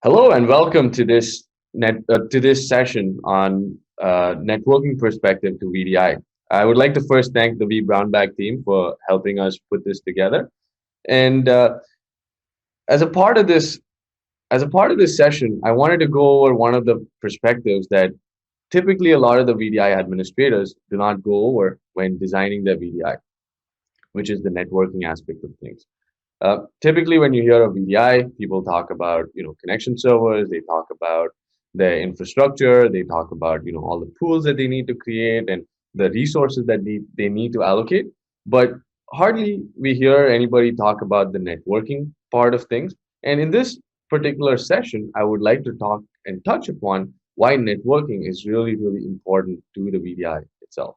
Hello and welcome to this session on networking perspective to VDI. I would like to first thank the vBrownBag team for helping us put this together. And as a part of this, as a part of this session, I wanted to go over one of the perspectives that typically a lot of the VDI administrators do not go over when designing their VDI, which is the networking aspect of things. Typically, when you hear of VDI, people talk about connection servers. They talk about their infrastructure. They talk about all the tools that they need to create and the resources that they need to allocate. But hardly we hear anybody talk about the networking part of things. And in this particular session, I would like to talk and touch upon why networking is really, really important to the VDI itself.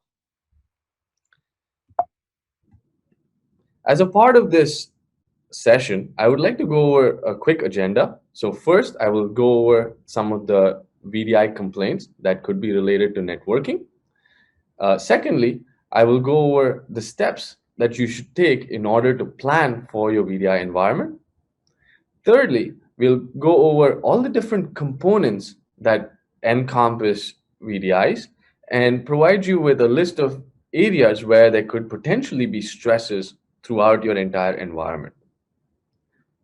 As a part of this session, I would like to go over a quick agenda. So first, I will go over some of the VDI complaints that could be related to networking. Secondly, I will go over the steps that you should take in order to plan for your VDI environment. Thirdly, we'll go over all the different components that encompass VDIs and provide you with a list of areas where there could potentially be stresses throughout your entire environment.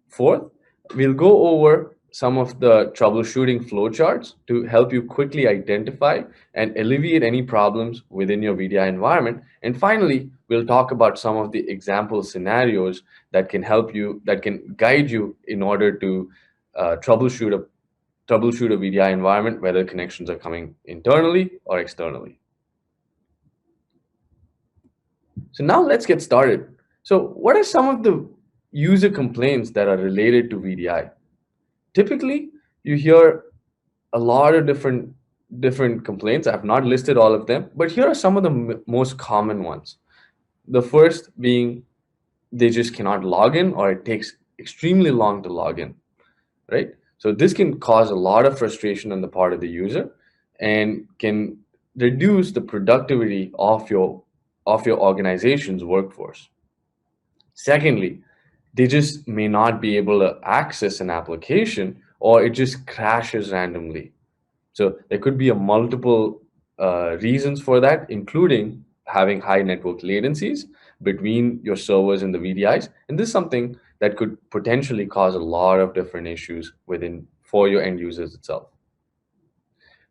Fourth, we'll go over some of the troubleshooting flowcharts to help you quickly identify and alleviate any problems within your VDI environment. And finally, we'll talk about some of the example scenarios that can help you, that can guide you in order to troubleshoot a VDI environment, whether connections are coming internally or externally. So now let's get started. So what are some of the user complaints that are related to VDI? Typically, you hear a lot of different complaints. I've not listed all of them, but here are some of the most common ones. The first being they just cannot log in, or it takes extremely long to log in, right? So this can cause a lot of frustration on the part of the user and can reduce the productivity of your organization's workforce. Secondly, they just may not be able to access an application, or it just crashes randomly. So there could be a multiple reasons for that, including having high network latencies between your servers and the VDIs. And this is something that could potentially cause a lot of different issues for your end users itself.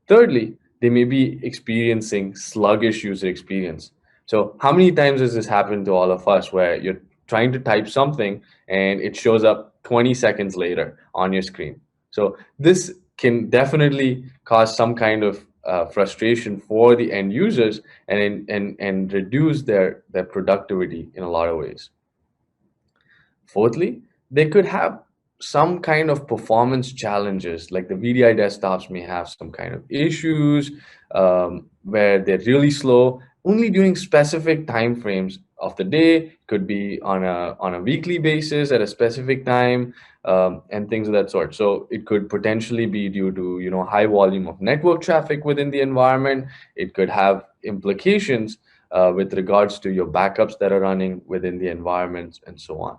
Thirdly, they may be experiencing sluggish user experience. So how many times has this happened to all of us where you're trying to type something and it shows up 20 seconds later on your screen? So this can definitely cause some kind of frustration for the end users and reduce their productivity in a lot of ways. Fourthly, they could have some kind of performance challenges, like the VDI desktops may have some kind of issues where they're really slow only during specific time frames of the day. Could be on a weekly basis at a specific time, and things of that sort. So it could potentially be due to high volume of network traffic within the environment. It could have implications with regards to your backups that are running within the environments and so on.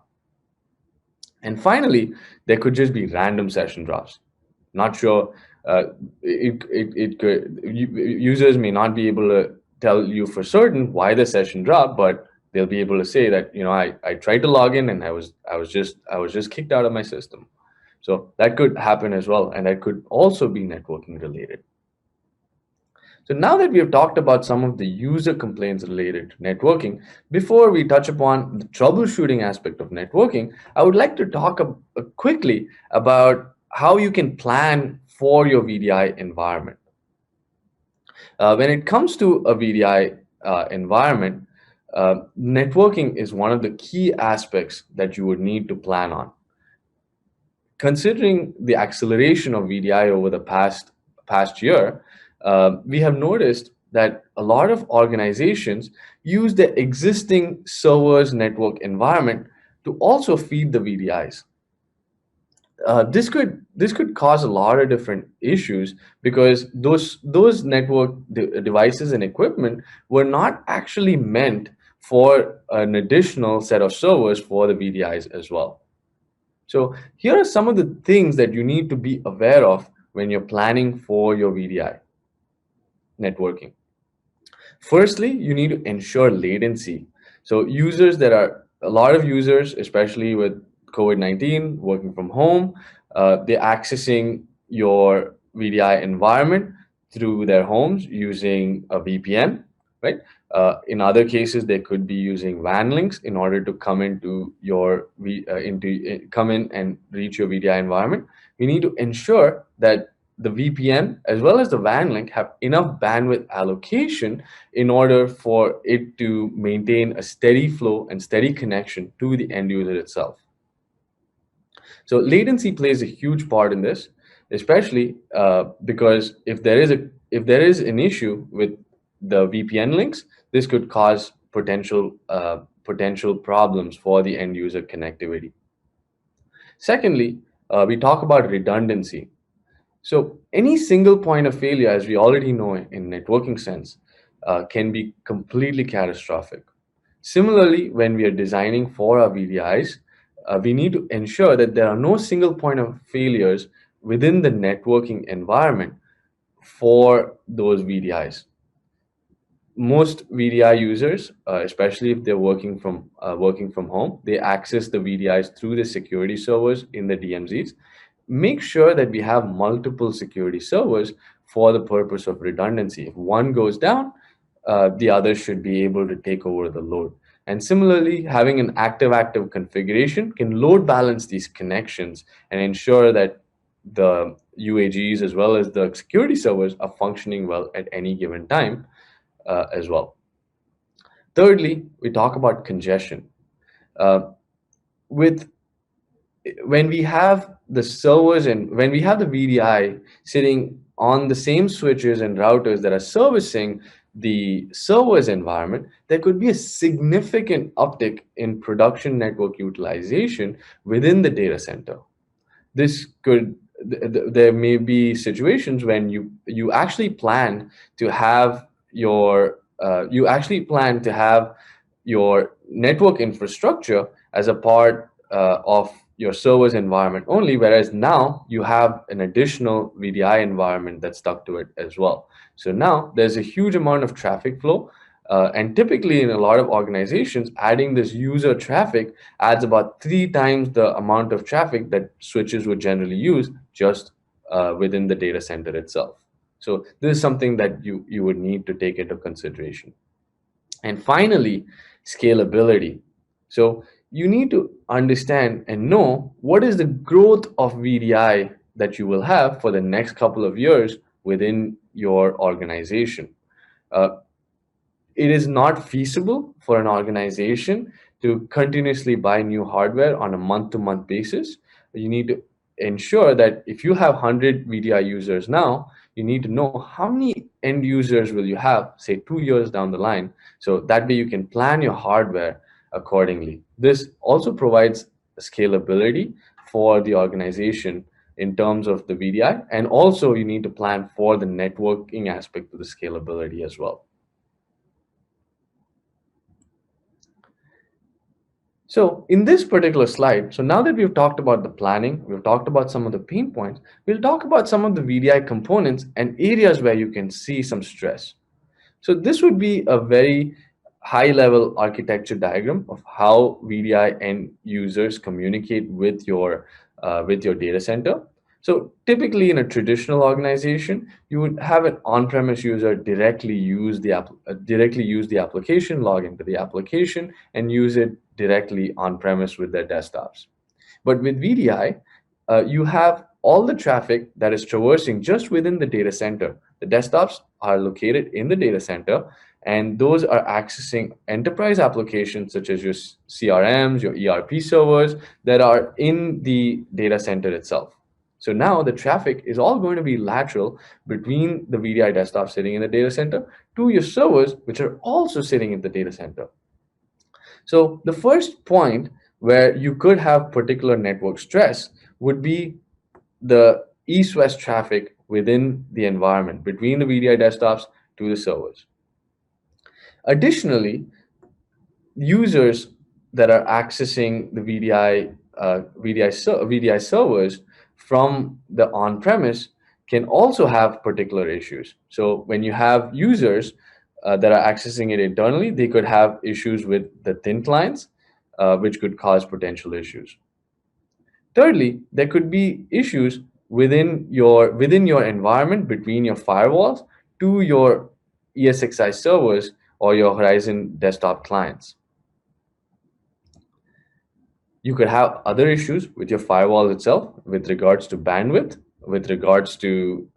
And finally, there could just be random session drops. Not sure. It could, users may not be able to tell you for certain why the session dropped, but they'll be able to say that I tried to log in and I was just kicked out of my system. So that could happen as well, and that could also be networking related. So now that we have talked about some of the user complaints related to networking, before we touch upon the troubleshooting aspect of networking, I would like to talk quickly about how you can plan for your VDI environment. When it comes to a VDI environment, networking is one of the key aspects that you would need to plan on. Considering the acceleration of VDI over the past year, we have noticed that a lot of organizations use the existing servers network environment to also feed the VDIs. This could cause a lot of different issues because those network devices and equipment were not actually meant for an additional set of servers for the VDIs as well. So here are some of the things that you need to be aware of when you're planning for your VDI networking. Firstly, you need to ensure latency. So users that are a lot of users, especially with COVID-19 working from home, they're accessing your VDI environment through their homes using a VPN, right? In other cases, they could be using WAN links in order to come into your come in and reach your VDI environment. We need to ensure that the VPN as well as the WAN link have enough bandwidth allocation in order for it to maintain a steady flow and steady connection to the end user itself. So latency plays a huge part in this, especially because if there is an issue with the VPN links, this could cause potential problems for the end user connectivity. Secondly, we talk about redundancy. So any single point of failure, as we already know in networking sense, can be completely catastrophic. Similarly, when we are designing for our VDIs, we need to ensure that there are no single point of failures within the networking environment for those VDIs. Most VDI users, especially if they're working from home, they access the VDIs through the security servers in the DMZs. Make sure that we have multiple security servers for the purpose of redundancy. If one goes down, the others should be able to take over the load. And similarly, having an active configuration can load balance these connections and ensure that the UAGs as well as the security servers are functioning well at any given time as well. Thirdly, we talk about congestion. Uh, with when we have the servers and when we have the VDI sitting on the same switches and routers that are servicing the server's environment, there could be a significant uptick in production network utilization within the data center. This could there may be situations when you actually plan to have your network infrastructure as a part of your server's environment only, whereas now you have an additional VDI environment that's stuck to it as well. So now there's a huge amount of traffic flow, and typically in a lot of organizations, adding this user traffic adds about 3 times the amount of traffic that switches would generally use just within the data center itself. So this is something that you would need to take into consideration. And finally, scalability. So you need to understand and know what is the growth of VDI that you will have for the next couple of years within your organization. Uh, it is not feasible for an organization to continuously buy new hardware on a month-to-month basis. You need to ensure that if you have 100 VDI users now, you need to know how many end users will you have, say 2 years down the line, so that way you can plan your hardware accordingly. This also provides scalability for the organization in terms of the VDI, and also you need to plan for the networking aspect of the scalability as well. So in this particular slide, so now that we've talked about the planning, we've talked about some of the pain points, we'll talk about some of the VDI components and areas where you can see some stress. So this would be a very high level architecture diagram of how VDI end users communicate with your data center. So typically in a traditional organization, you would have an on-premise user directly use the application, log into the application, and use it directly on-premise with their desktops. But with VDI, you have all the traffic that is traversing just within the data center. The desktops are located in the data center, and those are accessing enterprise applications such as your CRMs, your ERP servers that are in the data center itself. So now the traffic is all going to be lateral between the VDI desktop sitting in the data center to your servers, which are also sitting in the data center. So the first point where you could have particular network stress would be the east-west traffic within the environment between the VDI desktops to the servers. Additionally, users that are accessing the VDI VDI servers from the on-premise can also have particular issues. So when you have users that are accessing it internally, they could have issues with the thin clients, which could cause potential issues. Thirdly, there could be issues within your environment between your firewalls to your ESXi servers or your Horizon desktop clients. You could have other issues with your firewall itself with regards to bandwidth, with regards to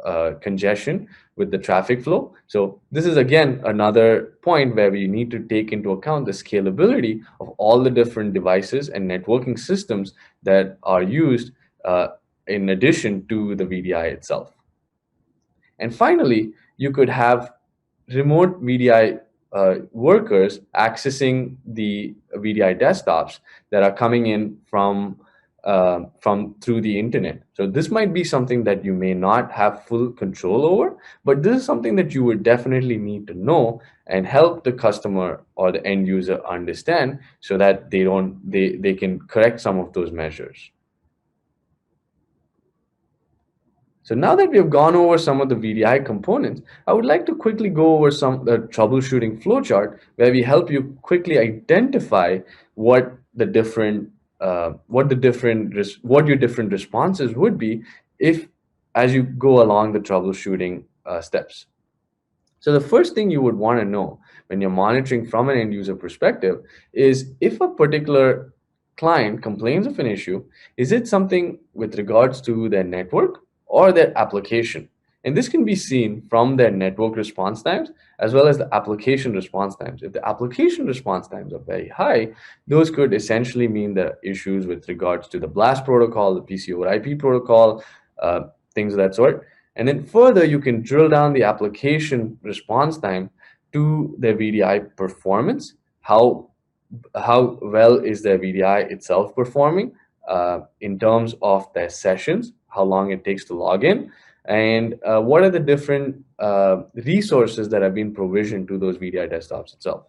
congestion, with the traffic flow. So this is again another point where we need to take into account the scalability of all the different devices and networking systems that are used in addition to the VDI itself. And finally, you could have remote VDI workers accessing the VDI desktops that are coming in from through the internet. So this might be something that you may not have full control over, but this is something that you would definitely need to know and help the customer or the end user understand so that they can correct some of those measures. So now that we have gone over some of the VDI components, I would like to quickly go over the troubleshooting flowchart where we help you quickly identify what your different responses would be if as you go along the troubleshooting steps. So the first thing you would want to know when you're monitoring from an end user perspective is if a particular client complains of an issue, is it something with regards to their network or their application? And this can be seen from their network response times as well as the application response times. If the application response times are very high, those could essentially mean there are issues with regards to the BLAST protocol, the PC over IP protocol, things of that sort. And then further, you can drill down the application response time to their VDI performance. How well is their VDI itself performing in terms of their sessions, how long it takes to log in, and what are the different resources that have been provisioned to those VDI desktops itself.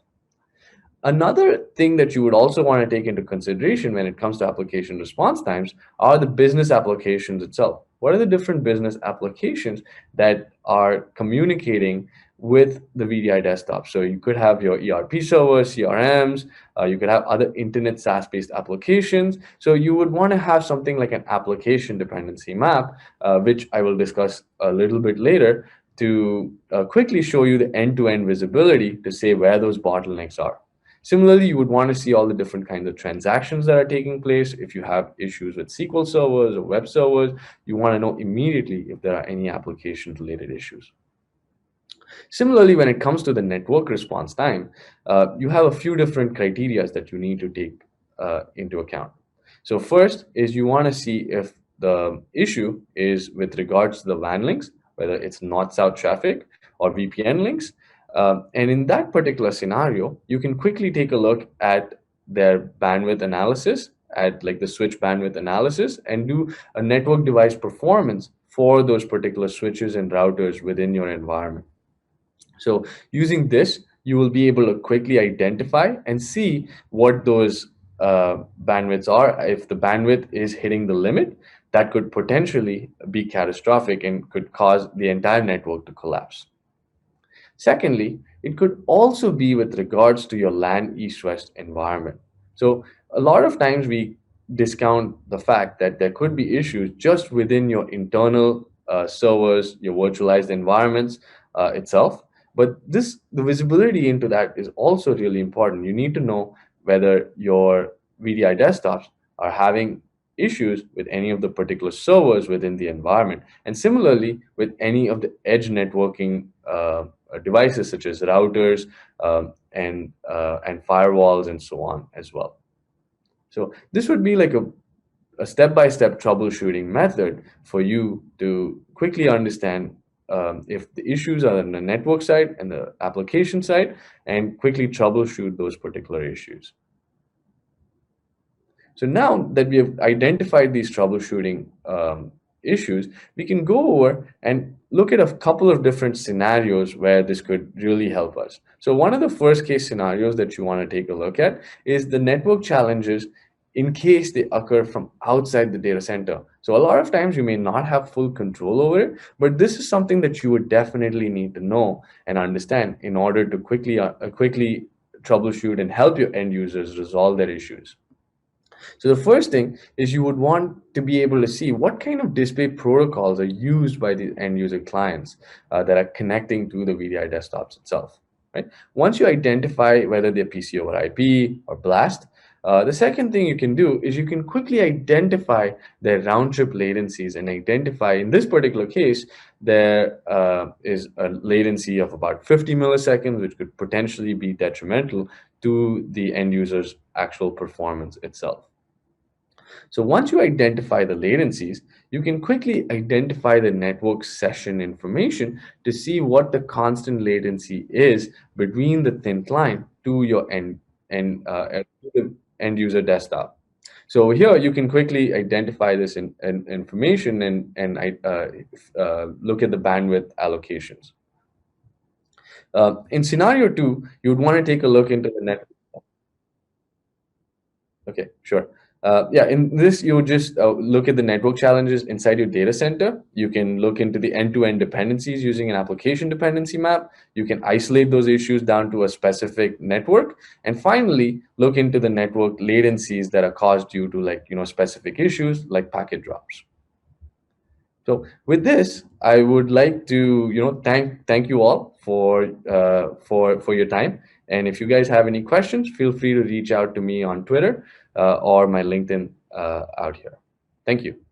Another thing that you would also want to take into consideration when it comes to application response times are the business applications itself. What are the different business applications that are communicating with the VDI desktop? So you could have your ERP servers, CRMs, you could have other internet SaaS-based applications. So you would want to have something like an application dependency map, which I will discuss a little bit later to quickly show you the end-to-end visibility to say where those bottlenecks are. Similarly, you would want to see all the different kinds of transactions that are taking place. If you have issues with SQL servers or web servers, you want to know immediately if there are any application-related issues. Similarly, when it comes to the network response time, you have a few different criteria that you need to take into account. So first is you want to see if the issue is with regards to the WAN links, whether it's north-south traffic or VPN links. And in that particular scenario, you can quickly take a look at their bandwidth analysis, at like the switch bandwidth analysis, and do a network device performance for those particular switches and routers within your environment. So using this, you will be able to quickly identify and see what those bandwidths are. If the bandwidth is hitting the limit, that could potentially be catastrophic and could cause the entire network to collapse. Secondly, it could also be with regards to your LAN east-west environment. So a lot of times we discount the fact that there could be issues just within your internal servers, your virtualized environments itself. But the visibility into that is also really important. You need to know whether your VDI desktops are having issues with any of the particular servers within the environment. And similarly, with any of the edge networking devices such as routers and firewalls and so on as well. So this would be like a step-by-step troubleshooting method for you to quickly understand if the issues are on the network side and the application side, and quickly troubleshoot those particular issues. So now that we have identified these troubleshooting issues, we can go over and look at a couple of different scenarios where this could really help us. So one of the first case scenarios that you want to take a look at is the network challenges in case they occur from outside the data center. So a lot of times you may not have full control over it, but this is something that you would definitely need to know and understand in order to quickly troubleshoot and help your end users resolve their issues. So the first thing is you would want to be able to see what kind of display protocols are used by the end user clients that are connecting to the VDI desktops itself. Right? Once you identify whether they're PC over IP or blast, the second thing you can do is you can quickly identify their round trip latencies and identify, in this particular case, there is a latency of about 50 milliseconds, which could potentially be detrimental to the end user's actual performance itself. So once you identify the latencies, you can quickly identify the network session information to see what the constant latency is between the thin client to your to the end user desktop. So here you can quickly identify this information and look at the bandwidth allocations. In scenario two, you would want to take a look into the network. Okay, sure. Yeah, in this, you would just look at the network challenges inside your data center. You can look into the end-to-end dependencies using an application dependency map. You can isolate those issues down to a specific network. And finally, look into the network latencies that are caused due to specific issues like packet drops. So with this, I would like to thank you all for your time. And if you guys have any questions, feel free to reach out to me on Twitter or my LinkedIn out here. Thank you.